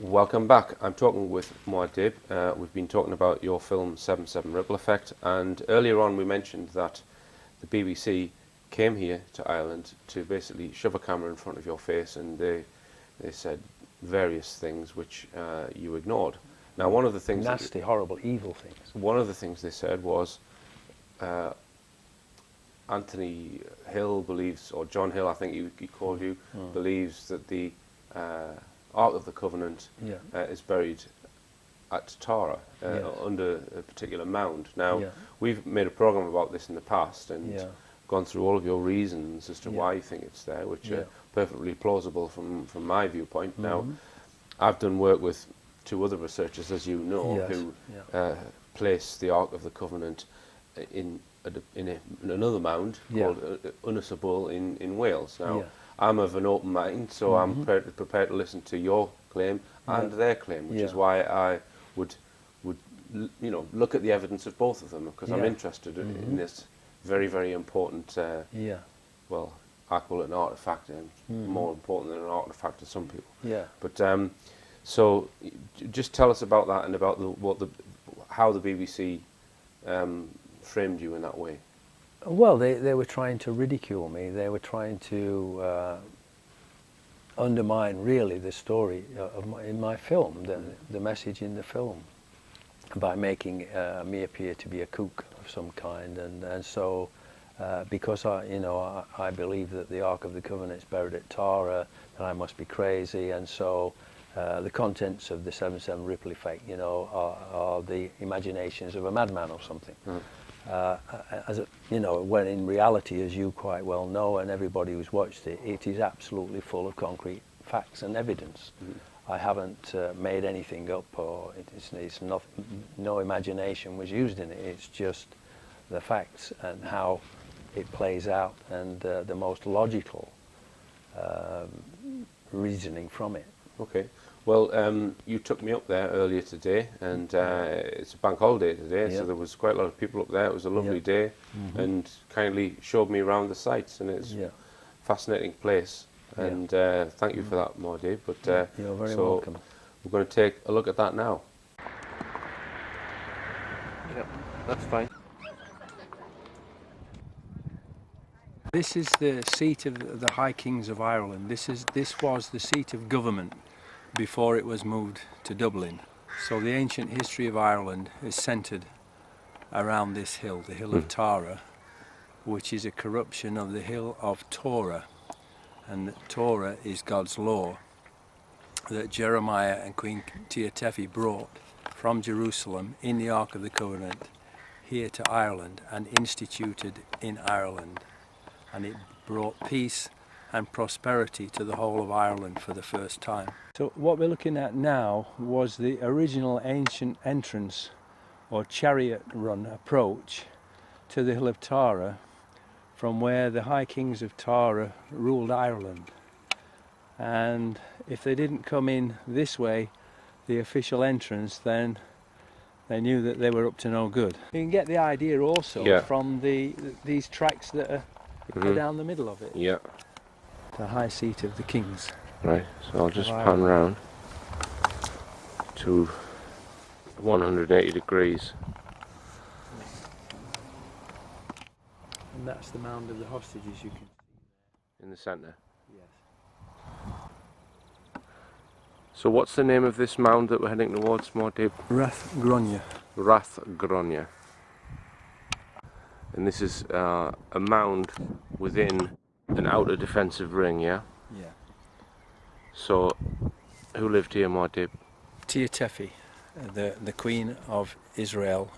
Welcome back. I'm talking with MUAD DIB. We've been talking about your film 7/7 Ripple Effect, and earlier on we mentioned that the BBC came here to Ireland to basically shove a camera in front of your face, and they said various things which you ignored. Now, one of the things... Nasty, horrible, evil things. One of the things they said was Anthony Hill believes, or John Hill, I think he called you, believes that the Ark of the Covenant is buried at Tara, under a particular mound. Now, we've made a program about this in the past and gone through all of your reasons as to why you think it's there, which are perfectly plausible from my viewpoint. Now, I've done work with two other researchers, as you know, who place the Ark of the Covenant in another mound called Ynys in Wales. Now, I'm of an open mind, so I'm prepared to listen to your claim and their claim, which is why I would look at the evidence of both of them, because I'm interested in this very, very important, well, I call it an artifact, and more important than an artifact to some people. But so just tell us about that and about how the BBC framed you in that way. Well, they were trying to ridicule me. They were trying to undermine, really, the story in my film, the message in the film, by making me appear to be a kook of some kind. And so, because I believe that the Ark of the Covenant is buried at Tara, then I must be crazy. And so, the contents of the 7/7 Ripple Effect, are the imaginations of a madman or something. When in reality, as you quite well know, and everybody who's watched it, it is absolutely full of concrete facts and evidence. I haven't made anything up, or it's not, no imagination was used in it. It's just the facts and how it plays out, and the most logical reasoning from it. Okay. Well, you took me up there earlier today, and it's a bank holiday today, so there was quite a lot of people up there. It was a lovely day, and kindly showed me around the sites, and it's a fascinating place. And thank you for that, MUAD DIB. But you're very welcome. We're going to take a look at that now. Yep, that's fine. This is the seat of the High Kings of Ireland. This was the seat of government before it was moved to Dublin. So the ancient history of Ireland is centred around this hill, the Hill of Tara, which is a corruption of the Hill of Torah. And Torah is God's law that Jeremiah and Queen Teotefi brought from Jerusalem in the Ark of the Covenant here to Ireland and instituted in Ireland. And it brought peace and prosperity to the whole of Ireland for the first time. So what we're looking at now was the original ancient entrance or chariot run approach to the Hill of Tara, from where the High Kings of Tara ruled Ireland. And if they didn't come in this way, the official entrance, then they knew that they were up to no good. You can get the idea also from these tracks that are down the middle of it. Yeah. The high seat of the kings. Right, so I'll just pan round to 180 degrees. And that's the mound of the hostages you can see in the centre. Yes. So what's the name of this mound that we're heading towards, MUAD DIB? Rathgronja. Rathgronja. And this is a mound within an outer defensive ring, yeah? Yeah. So, who lived here, MUAD DIB? Teotefi, the Queen of Israel,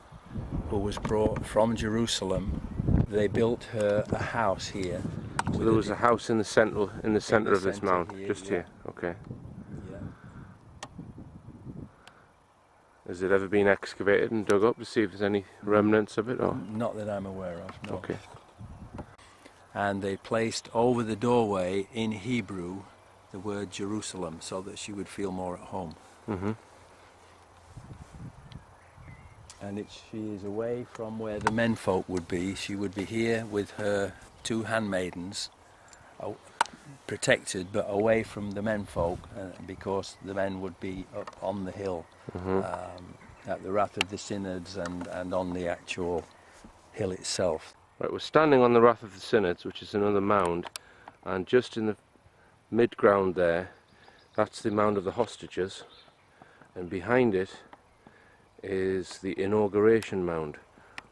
who was brought from Jerusalem. They built her a house here. So there was a house in the centre of this mound, here, just here. Okay. Yeah. Has it ever been excavated and dug up to see if there's any remnants of it, or? Not that I'm aware of. No. Okay. And they placed over the doorway in Hebrew the word Jerusalem, so that she would feel more at home. And she is away from where the menfolk would be. She would be here with her two handmaidens, protected but away from the menfolk, because the men would be up on the hill, at the Rath of the Synods and on the actual hill itself. Right, we're standing on the Rath of the Synods, which is another mound, and just in the mid-ground there, that's the Mound of the Hostages, and behind it is the Inauguration Mound,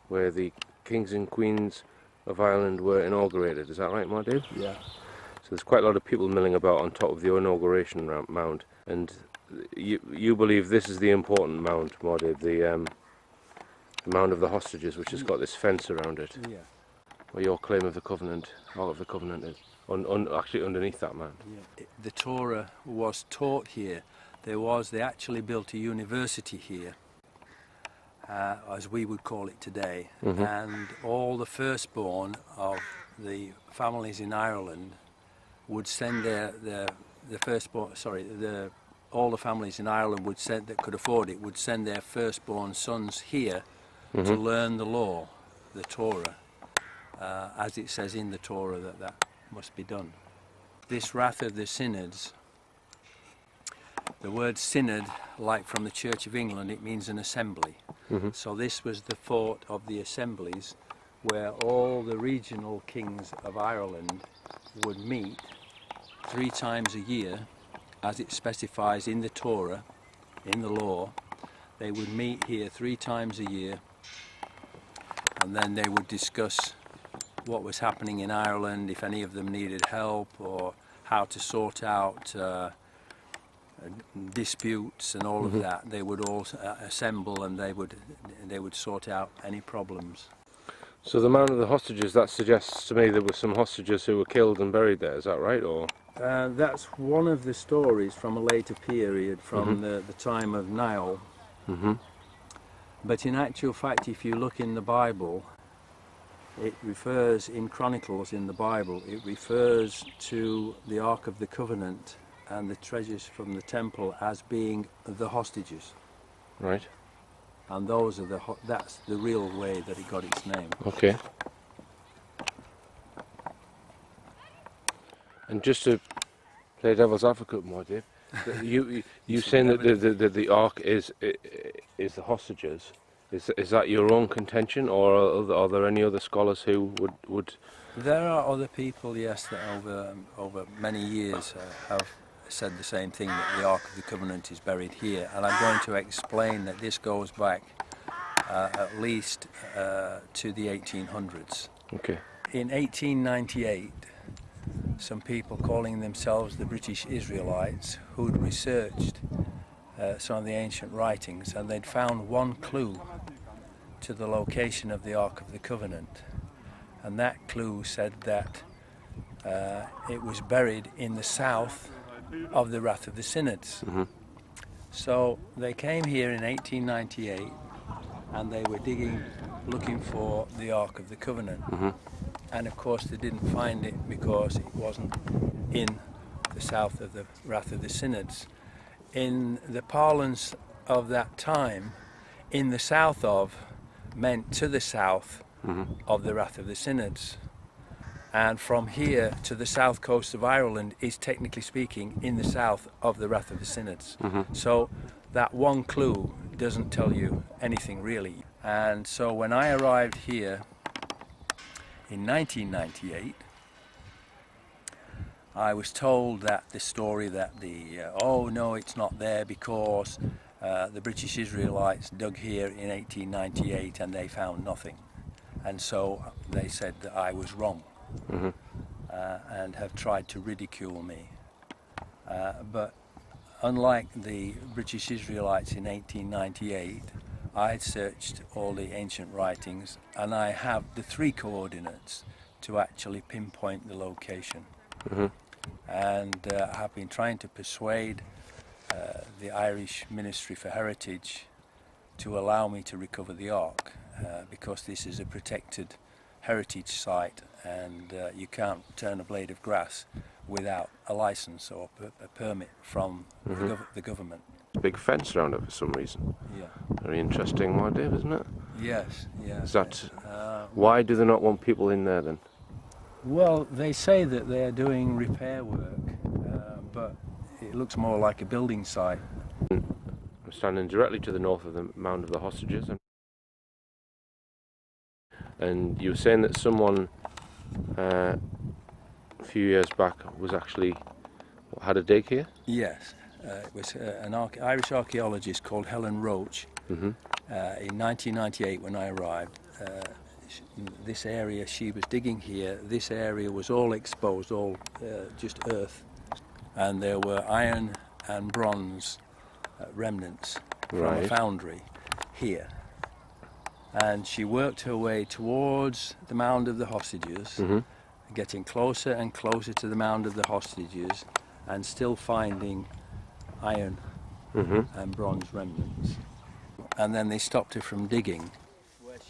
where the Kings and Queens of Ireland were inaugurated. Is that right, MUAD DIB? Yeah. So there's quite a lot of people milling about on top of the Inauguration Mound, and you believe this is the important mound, MUAD DIB, the Mound of the Hostages, which has got this fence around it. Yeah. Where your claim of the Covenant, Ark of the Covenant is. Actually underneath that mound. Yeah. The Torah was taught here. They actually built a university here, as we would call it today, and all the firstborn of the families in Ireland would send all the families in Ireland would send, that could afford it, would send their firstborn sons here to learn the law, the Torah, as it says in the Torah that must be done. This Rath of the Synods, the word synod, like from the Church of England, it means an assembly. So this was the fort of the assemblies where all the regional kings of Ireland would meet 3 times a year, as it specifies in the Torah, in the law. They would meet here 3 times a year, and then they would discuss what was happening in Ireland, if any of them needed help, or how to sort out disputes and all of that. They would all assemble, and they would sort out any problems. So the Mound of the Hostages, that suggests to me there were some hostages who were killed and buried there, is that right? Or that's one of the stories from a later period, from the time of Niall. But in actual fact, if you look in the Bible, it refers, in Chronicles in the Bible, it refers to the Ark of the Covenant and the treasures from the temple as being the hostages. Right. And those are that's the real way that it got its name. Okay. And just to play devil's advocate, MUAD DIB, you saying that the Ark is the hostages. Is that your own contention, or are there any other scholars who would? There are other people, yes, that over many years have said the same thing, that the Ark of the Covenant is buried here, and I'm going to explain that this goes back at least to the 1800s. Okay. In 1898, some people calling themselves the British Israelites, who'd researched some of the ancient writings, and they'd found one clue to the location of the Ark of the Covenant, and that clue said that it was buried in the south of the Rath of the Synods. So they came here in 1898, and they were digging, looking for the Ark of the Covenant, and of course they didn't find it because it wasn't in the south of the Rath of the Synods. In the parlance of that time, in the south of meant to the south of the Rath of the Synods, and from here to the south coast of Ireland is, technically speaking, in the south of the Rath of the Synods. So that one clue doesn't tell you anything really. And so when I arrived here in 1998, I was told that the story that oh no, it's not there because the British Israelites dug here in 1898 and they found nothing. And so they said that I was wrong, and have tried to ridicule me. But unlike the British Israelites in 1898, I had searched all the ancient writings, and I have the 3 coordinates to actually pinpoint the location. And I have been trying to persuade the Irish Ministry for Heritage to allow me to recover the Ark, because this is a protected heritage site, and you can't turn a blade of grass without a license or a permit from the government. Big fence around it for some reason. Yeah. Very interesting idea, isn't it? Yes, yes. Is that why do they not want people in there then? Well, they say that they're doing repair work, but it looks more like a building site. I'm standing directly to the north of the Mound of the Hostages, and you were saying that someone a few years back was actually had a dig here? Yes, it was an Irish archaeologist called Helen Roach. In 1998, when I arrived, this area, she was digging here, this area was all exposed, all just earth, and there were iron and bronze remnants from a foundry here. And she worked her way towards the Mound of the Hostages, getting closer and closer to the Mound of the Hostages, and still finding iron and bronze remnants. And then they stopped her from digging.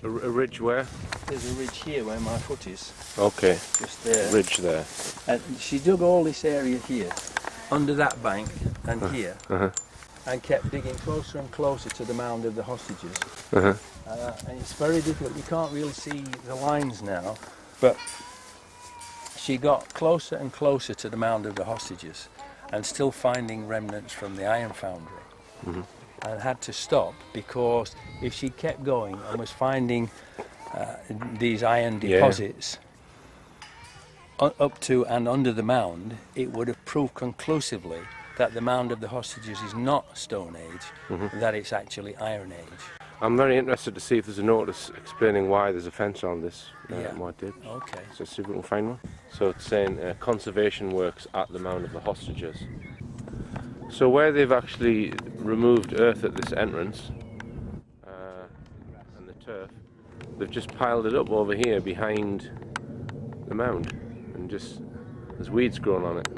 A ridge where? There's a ridge here where my foot is. Okay. Just there. Ridge there. And she dug all this area here, under that bank and here, and kept digging closer and closer to the Mound of the Hostages. And it's very difficult. You can't really see the lines now, but she got closer and closer to the Mound of the Hostages, and still finding remnants from the iron foundry. And had to stop, because if she kept going and was finding these iron deposits up to and under the mound, it would have proved conclusively that the Mound of the Hostages is not Stone Age, that it's actually Iron Age. I'm very interested to see if there's a notice explaining why there's a fence on this MUAD DIB. Okay. So see if we can find one. So it's saying conservation works at the Mound of the Hostages. So where they've actually removed earth at this entrance and the turf, they've just piled it up over here behind the mound, and just there's weeds growing on it.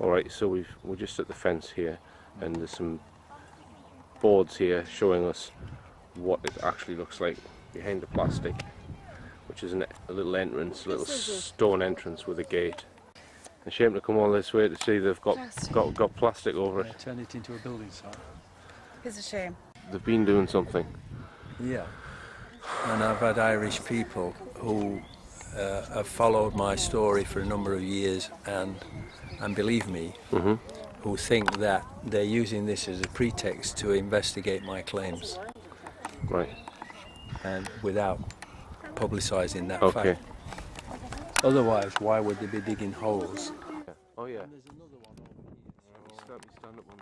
Alright, so we're just at the fence here, and there's some boards here showing us what it actually looks like behind the plastic, which is a little entrance, a little stone entrance with a gate. A shame to come all this way to see they've got plastic over it. Turn it into a building site. It's a shame. They've been doing something. Yeah. And I've had Irish people who have followed my story for a number of years, and believe me, who think that they're using this as a pretext to investigate my claims. Right. And without publicising that Okay. fact. Otherwise, why would they be digging holes? Oh yeah. And there's another one over here. Stand up on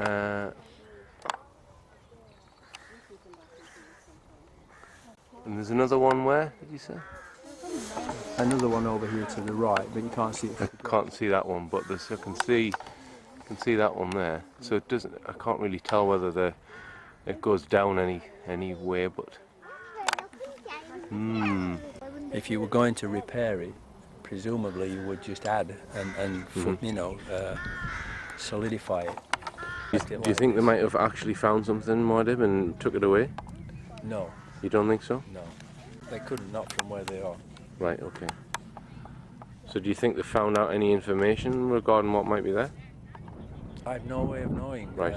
there. And there's another one where, did you say? Another one over here to the right, but you can't see it. I can't see that one, but I can see that one there. So it doesn't. I can't really tell whether it goes down any way, but. If you were going to repair it, presumably you would just add and solidify it. Do you think they might have actually found something in MUAD DIB and took it away? No. You don't think so? No. They couldn't, not from where they are. Right, okay. So do you think they found out any information regarding what might be there? I have no way of knowing. Right.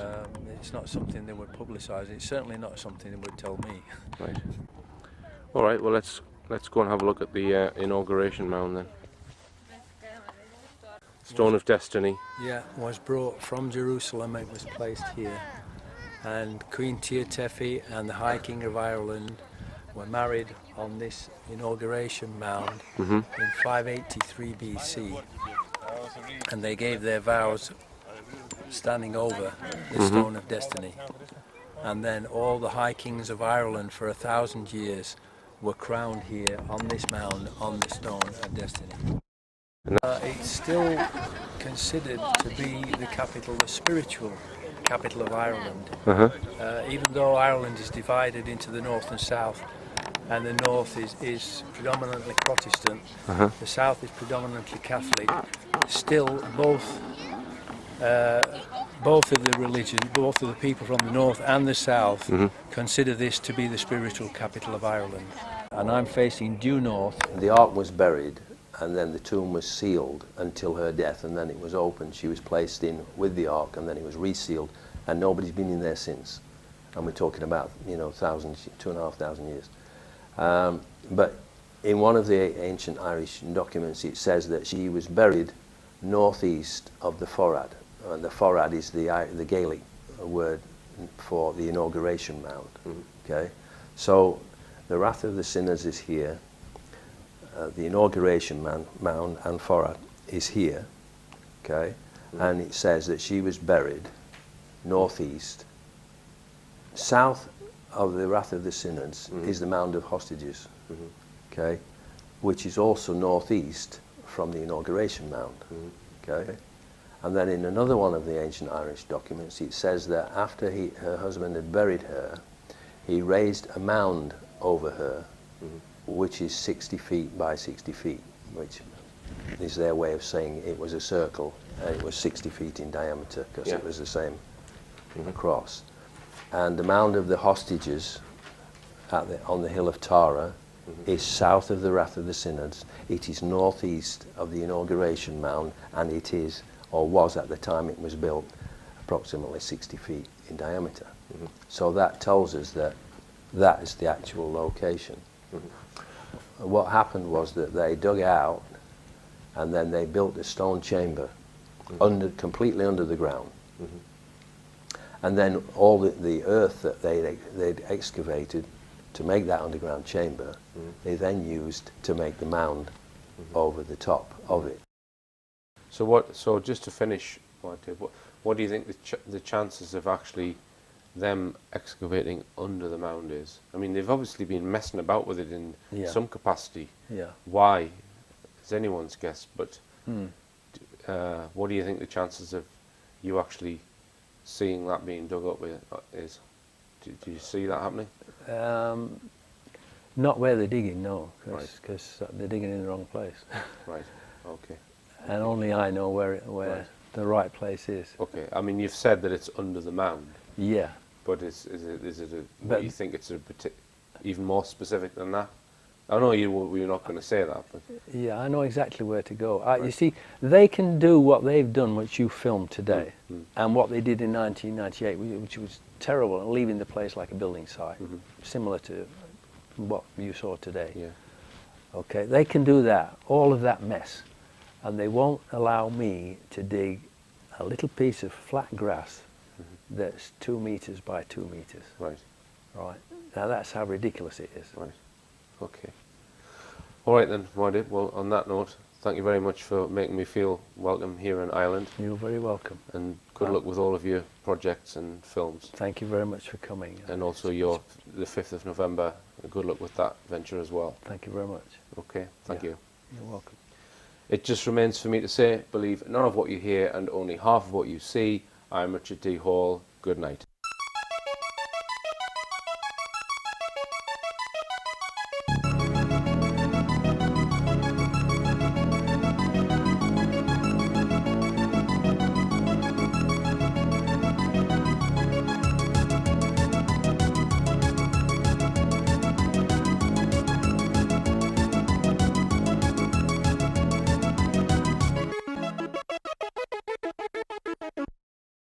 It's not something they would publicise. It's certainly not something they would tell me. Right. All right. Well, let's go and have a look at the inauguration mound then. Stone of Destiny. Yeah, was brought from Jerusalem. It was placed here, and Queen Teotefi and the High King of Ireland were married on this inauguration mound in 583 BC, and they gave their vows standing over the Stone of Destiny. And then all the High Kings of Ireland for 1,000 years were crowned here on this mound on the Stone of Destiny. It's still considered to be the capital, the spiritual capital of Ireland. Even though Ireland is divided into the north and south, and the north is predominantly Protestant, the south is predominantly Catholic, still both of the religions, both of the people from the north and the south consider this to be the spiritual capital of Ireland. And I'm facing due north. The Ark was buried, and then the tomb was sealed until her death, and then it was opened. She was placed in with the Ark, and then it was resealed, and nobody's been in there since. and we're talking about, you know, thousands, 2,500 years. But in one of the ancient Irish documents, it says that she was buried northeast of the Forad, and the Forad is the Gaelic word for the inauguration mound. Okay, so the Wrath of the Sinners is here, the inauguration mound and Forad is here. Okay, and it says that she was buried northeast. South of the Wrath of the Sinners is the Mound of Hostages, okay, which is also northeast from the inauguration mound. Okay, and then in another one of the ancient Irish documents, it says that after her husband had buried her, he raised a mound over her, which is 60 feet by 60 feet, which is their way of saying it was a circle, and it was 60 feet in diameter, because it was the same across. And the Mound of the Hostages on the Hill of Torah is south of the Wrath of the Synods. It is northeast of the inauguration mound, and it is, or was at the time it was built, approximately 60 feet in diameter. So that tells us that that is the actual location. What happened was that they dug out, and then they built a stone chamber completely under the ground. And then all the earth that they'd excavated to make that underground chamber, they then used to make the mound over the top of it. So just to finish, what do you think the chances of actually them excavating under the mound is? I mean, they've obviously been messing about with it in some capacity. Why? It's anyone's guess, but what do you think the chances of you actually seeing that being dug up is? Do you see that happening? Not where they're digging, no, because they're digging in the wrong place. Right, okay. And only I know where the right place is. Okay, I mean, you've said that it's under the mound. Yeah. But is it what you think it's even more specific than that? I know you're not going to say that, but... Yeah, I know exactly where to go. You see, they can do what they've done, which you filmed today, and what they did in 1998, which was terrible, leaving the place like a building site, similar to what you saw today. Yeah. Okay, they can do that, all of that mess, and they won't allow me to dig a little piece of flat grass that's 2 meters by 2 meters. Right. Right. Now that's how ridiculous it is. Right. Okay. All right then, MUAD DIB. Well, on that note, thank you very much for making me feel welcome here in Ireland. You're very welcome. And good luck with all of your projects and films. Thank you very much for coming. And also the 5th of November, good luck with that venture as well. Thank you very much. Okay, thank you. You're welcome. It just remains for me to say, believe none of what you hear and only half of what you see. I'm Richard D. Hall. Good night.